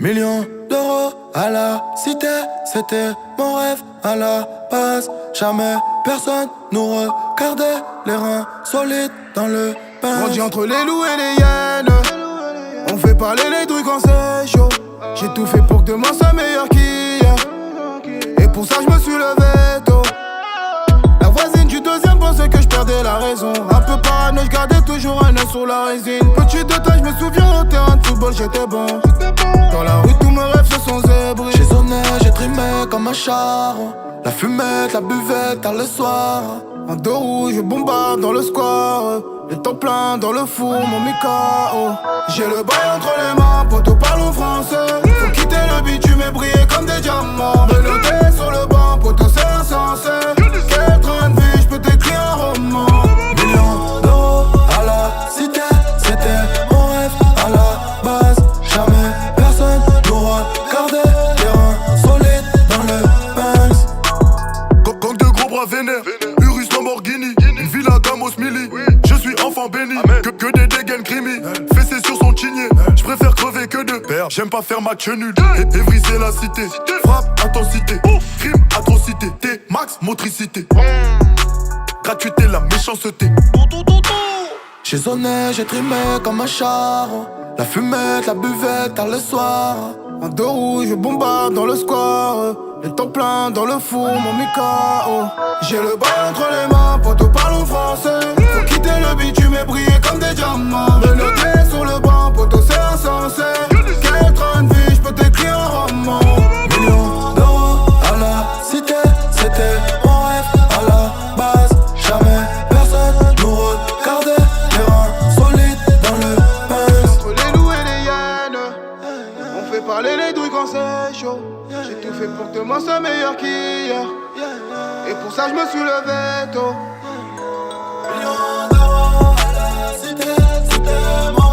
Millions d'euros à la cité, c'était mon rêve à la base. Jamais personne nous regardait, les reins solides dans le pain. Grandi entre les loups et les hyènes, on fait parler les douilles quand c'est chaud. J'ai tout fait pour que demain soit meilleur qu'hier, et pour ça je me suis levé tôt. La voisine du deuxième pensait que je perdais la raison. Un peu parano, je gardais toujours un œil sur la résine. Petit détail, je me souviens au terrain de football j'étais bon. Dans la rue tous mes rêves se sont zébrés. J'ai sonné, j'ai trimé comme un charron. La fumette, la buvette, tard le soir. En deux roues, je bombarde dans le square. Les temps pleins dans le four, mon Mikao. J'ai le bail entre les mains, poteau parlons français. Faut quitter le bitume et briller comme des diamants. Me noter sur le banc, poteau c'est insensé. Quel train de vie, j'peux t'écrire un roman. Millions d'euros à la cité, c'était mon rêve à la base. Jamais personne nous regardait, les reins solides dans le Benz. Gang de gros bras vénères, Urus Lamborghini, une villa Gamos Mili. Je suis enfant béni, que des dégaines crimi. Fessé sur son chigné, j'préfère crever que de perdre. J'aime pas faire match nul et briser la cité. Frappe, intensité, crime, atrocité. T-max, motricité. Gratuité, la méchanceté. J'ai sonné, j'ai trimé comme un charron. La fumette, la buvette, tard le soir. En deux roues, je bombarde dans le square. Les temps pleins dans le four, mon Mikao. J'ai le bail entre les mains, poteau parlons français. Faut quitter le bitume et briller comme des diamants. Me noter sur le banc, poteau c'est insensé. Quel train de vie, j'peux t'écrire un roman. Millions d'euros à la cité, c'était mon rêve à la base. Jamais personne nous regardait, les reins solides dans le Benz. Entre les loups et les hyènes, on fait parler les douilles quand c'est chaud. J'ai tout fait pour que demain soit meilleur qu'hier, et pour ça je me suis levé tôt. Millions d'euros à la cité, c'était mon